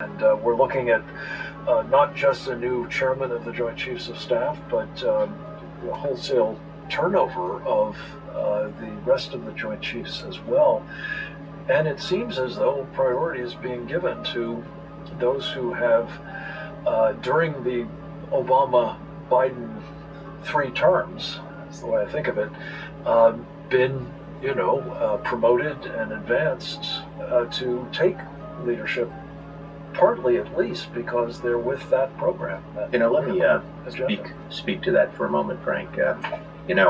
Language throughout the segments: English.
And we're looking at not just a new chairman of the Joint Chiefs of Staff, but the wholesale turnover of the rest of the Joint Chiefs as well. And it seems as though priority is being given to those who have, during the Obama-Biden 3 terms, that's the way I think of it, been, promoted and advanced to take leadership, partly at least because they're with that program. Let me speak to that for a moment, Frank. You need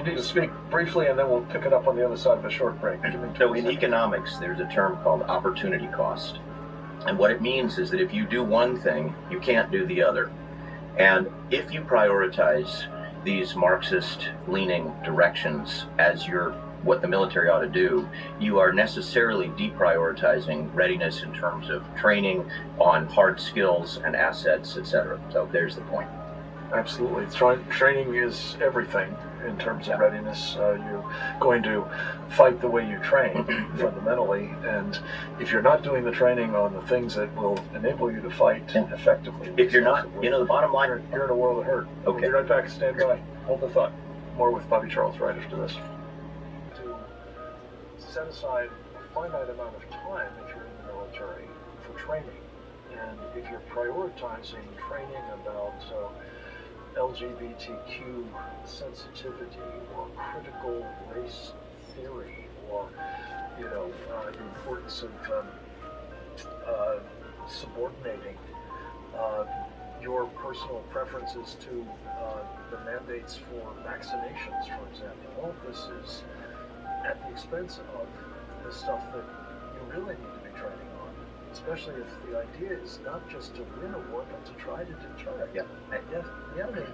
to speak briefly, and then we'll pick it up on the other side of a short break. So in economics, there's a term called opportunity cost. And what it means is that if you do one thing, you can't do the other. And if you prioritize these Marxist-leaning directions as what the military ought to do, you are necessarily deprioritizing readiness in terms of training on hard skills and assets, etc. So there's the point. Absolutely. Training is everything in terms of readiness. You're going to fight the way you train fundamentally, and if you're not doing the training on the things that will enable you to fight effectively, if you're not, the bottom line, you're in a world of hurt. Okay. We'll be right back. Stand by. Hold the thought. More with Bobby Charles right after this. To set aside a finite amount of time if you're in the military for training, and if you're prioritizing training about LGBTQ sensitivity or critical race theory, or the importance of subordinating your personal preferences to the mandates for vaccinations, for example. All of this is at the expense of the stuff that you really need to be training on, especially if the idea is not just to win a war, but to try to deter. Yeah. The enemy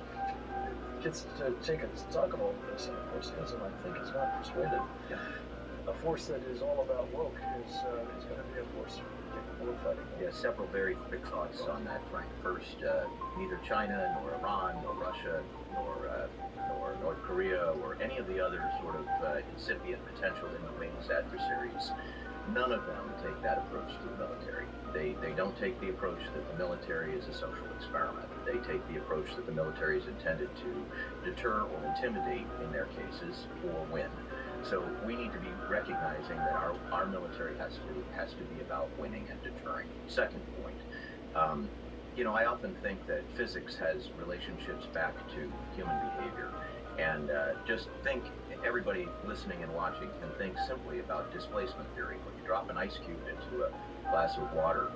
gets to take a stock of all of this, and of course isn't, I think, is not persuaded. Yeah. A force that is all about woke is going to be a force capable of fighting. Yeah, several very quick thoughts on that, Frank. First, neither China, nor Iran, nor Russia, nor North Korea, or any of the other sort of incipient potential in the wings adversaries, none of them take that approach to the military. They don't take the approach that the military is a social experiment. They take the approach that the military is intended to deter or intimidate in their cases, or win. So we need to be recognizing that our military has to be about winning and deterring. Second point, I often think that physics has relationships back to human behavior, and just think, everybody listening and watching can think simply about displacement theory. When you drop an ice cube into a glass of water,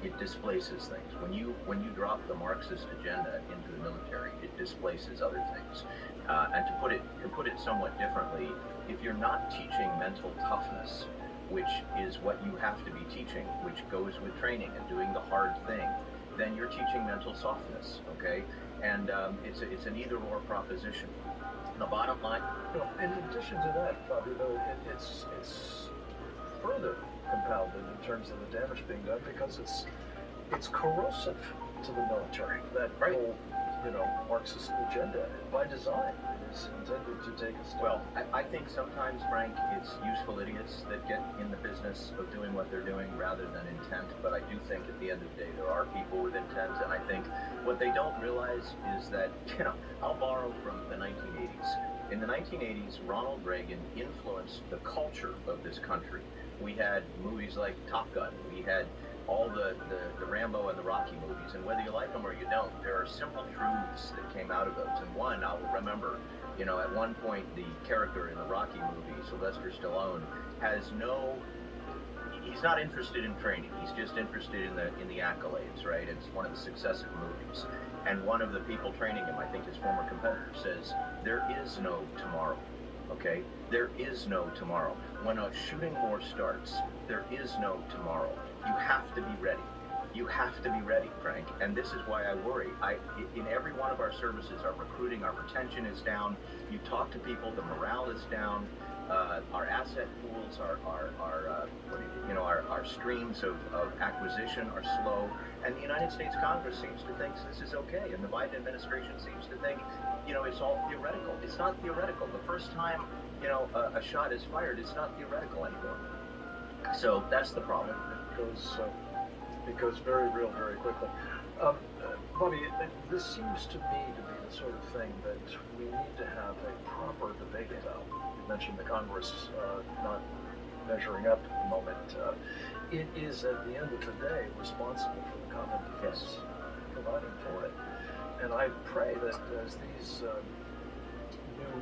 it displaces things. When you drop the Marxist agenda into the military, it displaces other things. And to put it somewhat differently, if you're not teaching mental toughness, which is what you have to be teaching, which goes with training and doing the hard thing, then you're teaching mental softness. Okay, and it's an either-or proposition. The bottom line. In addition to that, Bobby, though, it's further compounded in terms of the damage being done because it's corrosive to the military. That whole Marxist agenda, by design, is intended to take us down. Well, I think sometimes, Frank, it's useful idiots that get in the business of doing what they're doing rather than intent. But I do think at the end of the day there are people with intent, and I think what they don't realize is that, I'll borrow from the 1980s. In the 1980s, Ronald Reagan influenced the culture of this country. We had movies like Top Gun. We had all the Rambo and the Rocky movies, and whether you like them or you don't, there are simple truths that came out of those. And one, I'll remember, at one point the character in the Rocky movie, Sylvester Stallone, he's not interested in training. He's just interested in the accolades, right? It's one of the successive movies. And one of the people training him, I think his former competitor, says, there is no tomorrow. Okay? There is no tomorrow. When a shooting war starts, there is no tomorrow. You have to be ready. You have to be ready, Frank. And this is why I worry. In every one of our services, our recruiting, our retention is down. You talk to people, the morale is down. Our asset pools, our streams of acquisition are slow. And the United States Congress seems to think this is okay. And the Biden administration seems to think, it's all theoretical. It's not theoretical. The first time, a shot is fired, it's not theoretical anymore. So that's the problem. it goes very real very quickly. Bobby, this seems to me to be the sort of thing that we need to have a proper debate about. You mentioned the Congress not measuring up at the moment. It is, at the end of the day, responsible for the common defense, providing for it. And I pray that as these new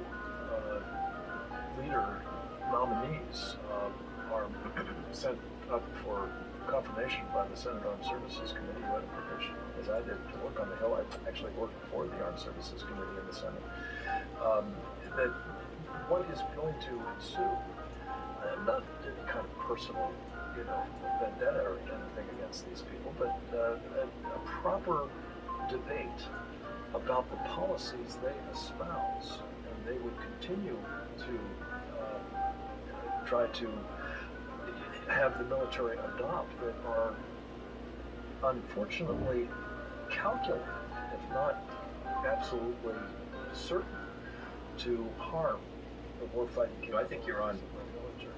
leader nominees are sent up for confirmation by the Senate Armed Services Committee, who had a privilege, as I did, to work on the Hill. I actually worked for the Armed Services Committee in the Senate. That what is going to ensue, not any kind of personal, vendetta or anything against these people, but a proper debate about the policies they espouse, and they would continue to try to have the military adopt, that are unfortunately calculated, if not absolutely certain, to harm the warfighting. I think you're on.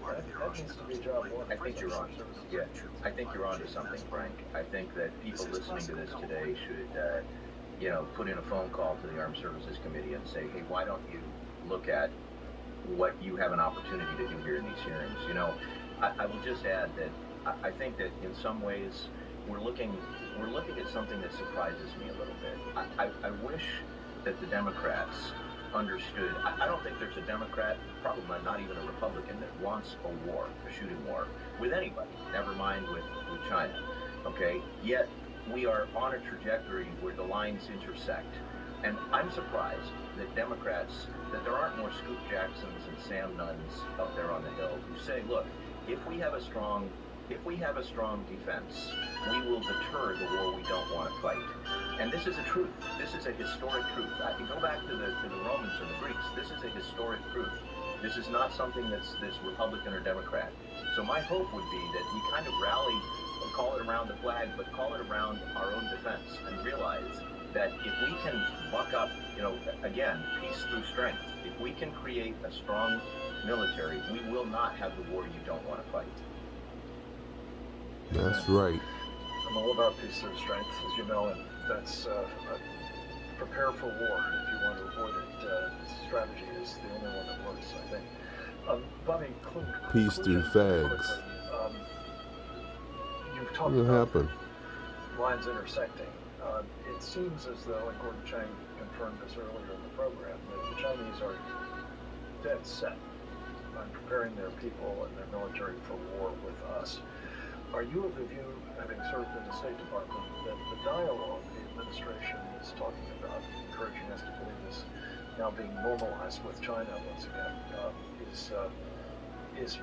That needs to be job one. I think you're on. Yeah, I think you're on to something, Frank. I think that people listening to this today should, put in a phone call to the Armed Services Committee and say, hey, why don't you look at what you have an opportunity to do here in these hearings? I will just add that I think that in some ways we're looking at something that surprises me a little bit. I wish that the Democrats understood. I don't think there's a Democrat, probably not even a Republican, that wants a war, a shooting war, with anybody, never mind with China, okay? Yet we are on a trajectory where the lines intersect. And I'm surprised that Democrats, that there aren't more Scoop Jacksons and Sam Nunns up there on the Hill who say, look, if we have a strong defense, we will deter the war we don't want to fight. And this is a truth. This is a historic truth. I can go back to the Romans and the Greeks. This is a historic truth. This is not something that's Republican or Democrat. So my hope would be that we kind of rally, call it around the flag, but call it around our own defense, and realize that if we can buck up, again, peace through strength, if we can create a strong military, we will not have the war you don't want to fight. That's right. I'm all about peace through strength, as you know, and that's prepare for war if you want to avoid it. Strategy is the only one that works, I think. Bobby, peace through fags. You've talked about lines intersecting. It seems as though, and Gordon Chang confirmed this earlier in the program, that the Chinese are dead set on preparing their people and their military for war with us. Are you of the view, having served in the State Department, that the dialogue the administration is talking about, encouraging us to believe this now being normalized with China once again, is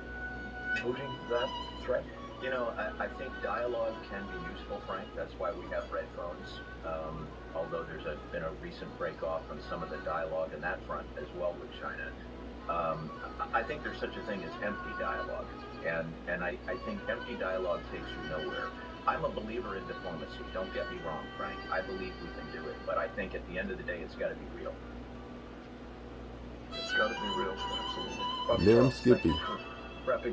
mooting that threat? I think dialogue can be useful, Frank. That's why we have red phones. Although there's been a recent break off on some of the dialogue in that front as well with China. I think there's such a thing as empty dialogue. And I think empty dialogue takes you nowhere. I'm a believer in diplomacy. Don't get me wrong, Frank. I believe we can do it. But I think at the end of the day, it's got to be real. It's got to be real, absolutely. Damn Skippy. Wrapping